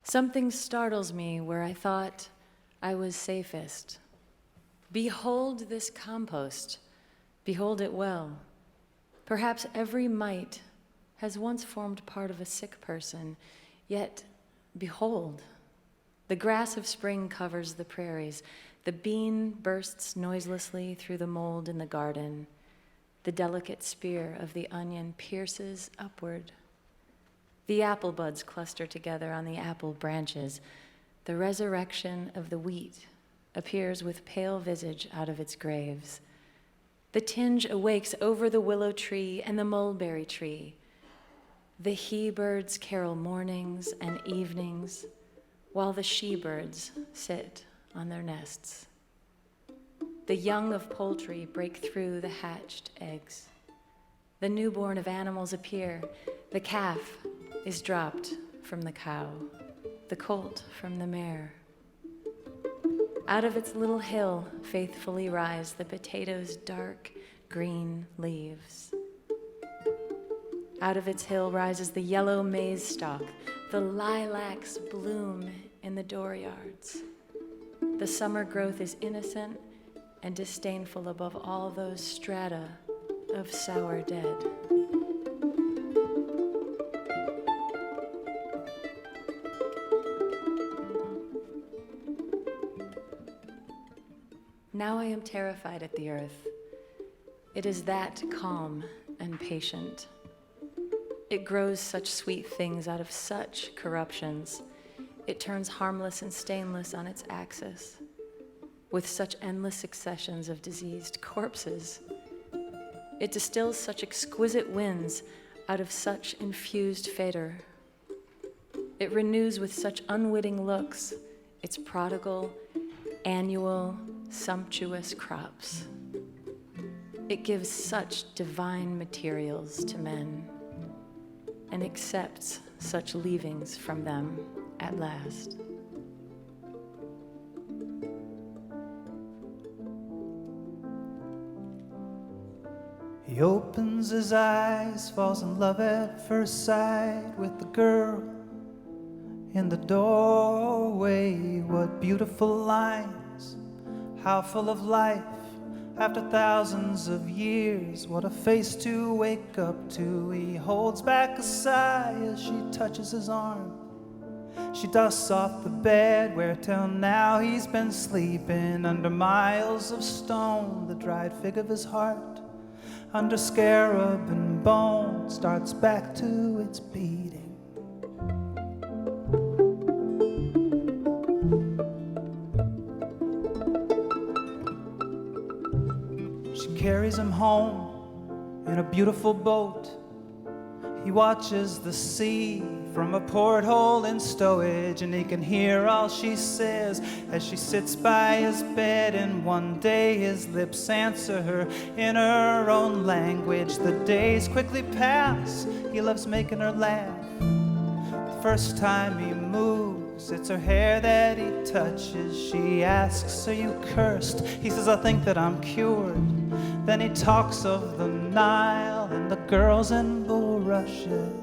Something startles me where I thought I was safest. Behold this compost. Behold it well. Perhaps every mite has once formed part of a sick person, yet behold, the grass of spring covers the prairies. The bean bursts noiselessly through the mold in the garden. The delicate spear of the onion pierces upward. The apple buds cluster together on the apple branches. The resurrection of the wheat appears with pale visage out of its graves. The tinge awakes over the willow tree and the mulberry tree. The he-birds carol mornings and evenings, while the she-birds sit on their nests. The young of poultry break through the hatched eggs. The newborn of animals appear. The calf is dropped from the cow, the colt from the mare. Out of its little hill faithfully rise the potato's dark green leaves. Out of its hill rises the yellow maize stalk. The lilacs bloom in the dooryards. The summer growth is innocent and disdainful above all those strata of sour dead. Now I am terrified at the earth. It is that calm and patient. It grows such sweet things out of such corruptions. It turns harmless and stainless on its axis, with such endless successions of diseased corpses. It distills such exquisite winds out of such infused fador. It renews with such unwitting looks its prodigal, annual, sumptuous crops. It gives such divine materials to men and accepts such leavings from them at last. He opens his eyes, falls in love at first sight with the girl in the doorway. What beautiful lines, how full of life after thousands of years. What a face to wake up to. He holds back a sigh as she touches his arm. She dusts off the bed where till now he's been sleeping under miles of stone. The dried fig of his heart, under scarab and bone, starts back to its beating. She carries him home in a beautiful boat. He watches the sea from a porthole in stowage, and he can hear all she says as she sits by his bed. And one day his lips answer her in her own language. The days quickly pass, he loves making her laugh. The first time he moves, it's her hair that he touches. She asks, are you cursed? He says, I think that I'm cured. Then he talks of the Nile and the girls in bulrushes.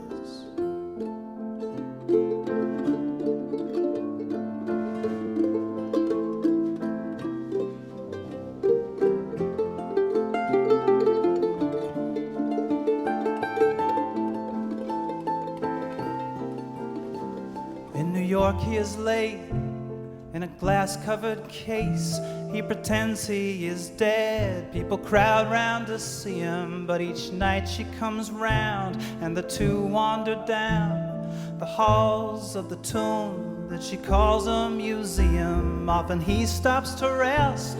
In New York he is laid in a glass-covered case. He pretends he is dead. People crowd round to see him, but each night she comes round and the two wander down the halls of the tomb that she calls a museum. Often he stops to rest,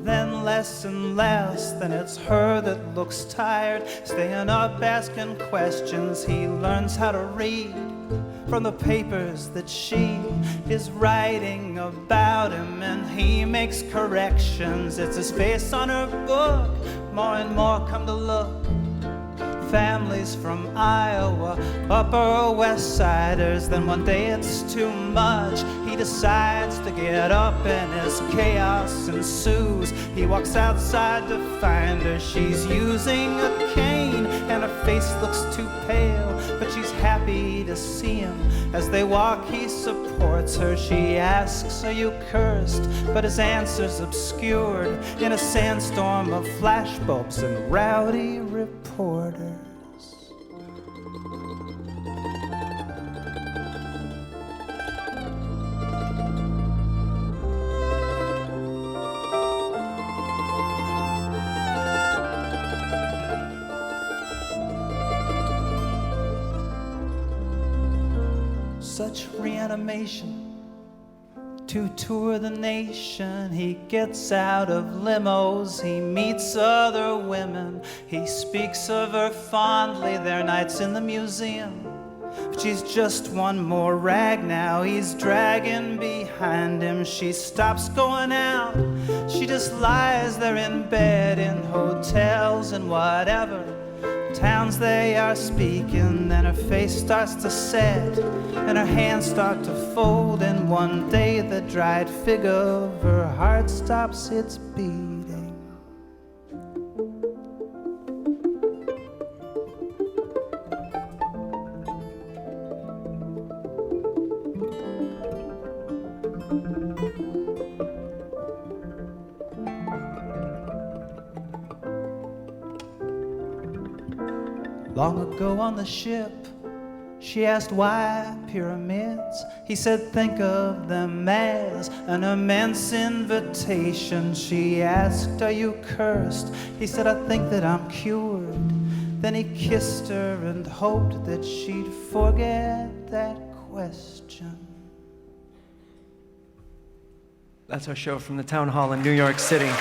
then less and less. Then it's her that looks tired, staying up asking questions. He learns how to read from the papers that she is writing about him, and he makes corrections. It's his face on her book. More and more come to look families from Iowa, Upper West Siders. Then one day it's too much. He decides to get up and as chaos ensues, he walks outside to find her. She's using a cane and her face looks too pale, but she's happy to see him. As they walk, he supports her. She asks, are you cursed? But his answer's obscured in a sandstorm of flashbulbs and rowdy reporters. Such reanimation to tour the nation. He gets out of limos, he meets other women, he speaks of her fondly, their nights in the museum. But she's just one more rag now, he's dragging behind him. She stops going out, she just lies there in bed, in hotels and whatever towns they are speaking. Then her face starts to set and her hands start to fold, and one day the dried fig of her heart stops its beating. Long ago on the ship, she asked why pyramids. He said, think of them as an immense invitation. She asked, are you cursed? He said, I think that I'm cured. Then he kissed her and hoped that she'd forget that question. That's our show from the Town Hall in New York City.